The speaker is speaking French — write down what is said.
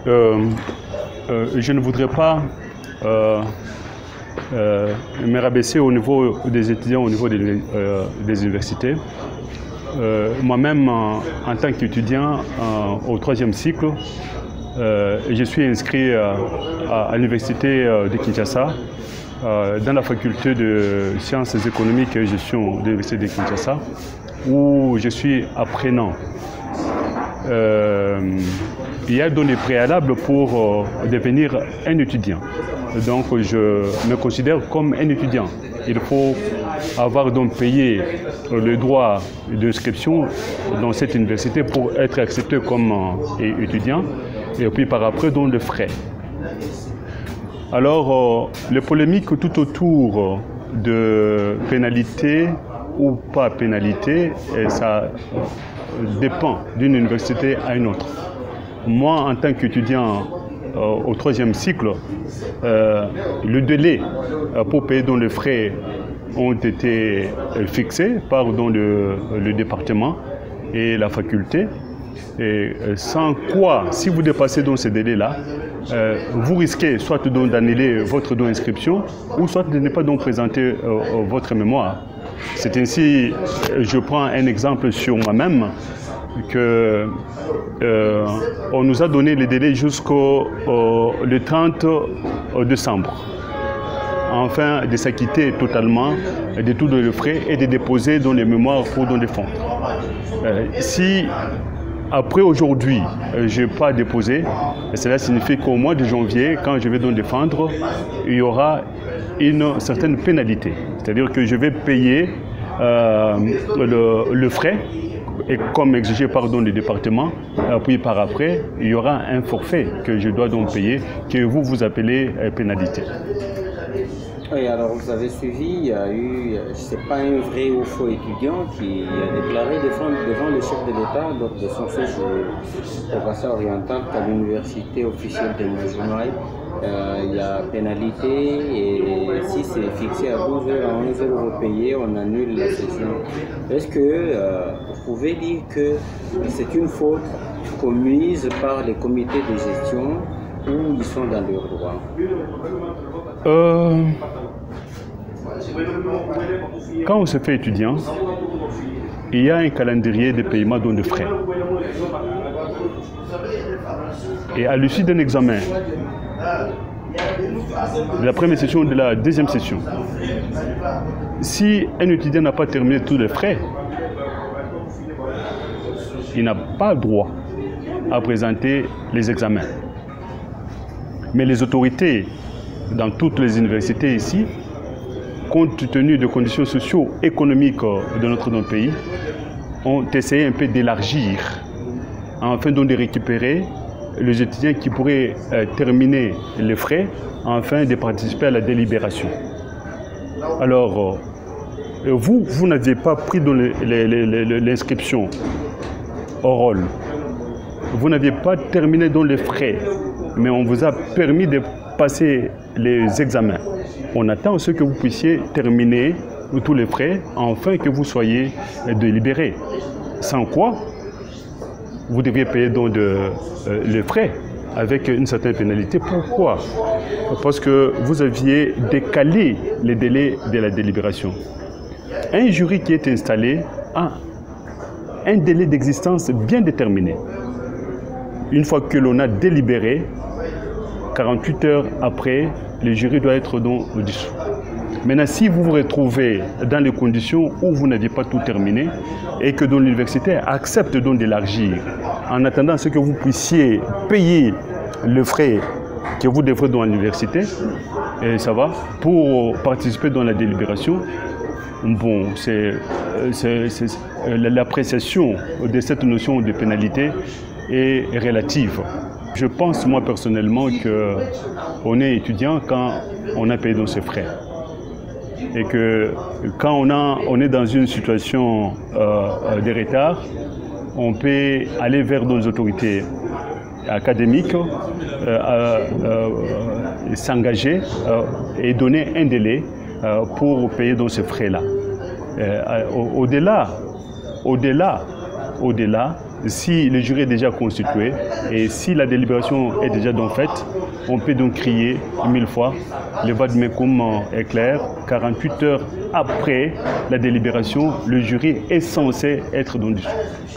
je ne voudrais pas me rabaisser au niveau des étudiants, au niveau des universités. Moi-même, en tant qu'étudiant au 3e cycle, je suis inscrit à l'université de Kinshasa, dans la faculté de sciences économiques et gestion de l'université de Kinshasa, où je suis apprenant. Il y a donc des préalables pour devenir un étudiant. Donc je me considère comme un étudiant. Il faut avoir donc payé le droit d'inscription dans cette université pour être accepté comme étudiant, et puis par après donc le frais. Alors les polémiques tout autour de pénalité ou pas pénalité, ça dépend d'une université à une autre. Moi, en tant qu'étudiant au 3e cycle, le délai pour payer donc les frais ont été fixés par donc le département et la faculté. Et sans quoi, si vous dépassez donc ces délais-là, vous risquez soit d'annuler votre inscription ou soit de ne pas donc présenter votre mémoire. C'est ainsi, je prends un exemple sur moi-même, que on nous a donné les délais jusqu'au le 30 décembre, afin de s'acquitter totalement de tous les frais et de déposer dans les mémoires pour dans les fonds. Si après aujourd'hui, je n'ai pas déposé, cela signifie qu'au mois de janvier, quand je vais donc défendre, il y aura une certaine pénalité. C'est-à-dire que je vais payer le frais, et comme exigé par le département, puis par après, il y aura un forfait que je dois donc payer, que vous appelez pénalité. Oui, alors vous avez suivi, il y a eu, c'est pas un vrai ou faux étudiant qui a déclaré devant le chef de l'État lors de son séjour au bassin oriental qu'à l'université officielle de Mbuji-Mayi, il y a pénalité et si c'est fixé à 12 heures, à 11 heures payés, on annule la session. Est-ce que vous pouvez dire que c'est une faute commise par les comités de gestion ou ils sont dans leurs droits? Quand on se fait étudiant, il y a un calendrier de paiement de frais. Et à l'issue d'un examen, de la première session ou de la deuxième session, si un étudiant n'a pas terminé tous les frais, il n'a pas droit à présenter les examens. Mais les autorités dans toutes les universités ici, compte tenu des conditions socio-économiques de notre pays, ont essayé un peu d'élargir, afin donc de récupérer les étudiants qui pourraient terminer les frais, afin de participer à la délibération. Alors, vous n'aviez pas pris l'inscription au rôle. Vous n'aviez pas terminé dans les frais, mais on vous a permis de passer les examens. On attend ce que vous puissiez terminer tous les frais, afin que vous soyez délibérés. Sans quoi, vous devriez payer donc les frais avec une certaine pénalité. Pourquoi? Parce que vous aviez décalé les délais de la délibération. Un jury qui est installé a un délai d'existence bien déterminé. Une fois que l'on a délibéré, 48 heures après, le jury doit être donc dissous. Maintenant, si vous vous retrouvez dans les conditions où vous n'aviez pas tout terminé et que l'université accepte donc d'élargir, en attendant ce que vous puissiez payer le frais que vous devrez dans l'université, et ça va, pour participer dans la délibération, bon, l'appréciation de cette notion de pénalité est relative. Je pense, moi, personnellement, qu'on est étudiant quand on a payé dans ses frais. Et que quand on est dans une situation de retard, on peut aller vers nos autorités académiques, s'engager et donner un délai pour payer dans ces frais-là. Au-delà, si le jury est déjà constitué et si la délibération est déjà donc faite, on peut donc crier 1000 fois. Le vade-mecum est clair. 48 heures après la délibération, le jury est censé être donc dissous.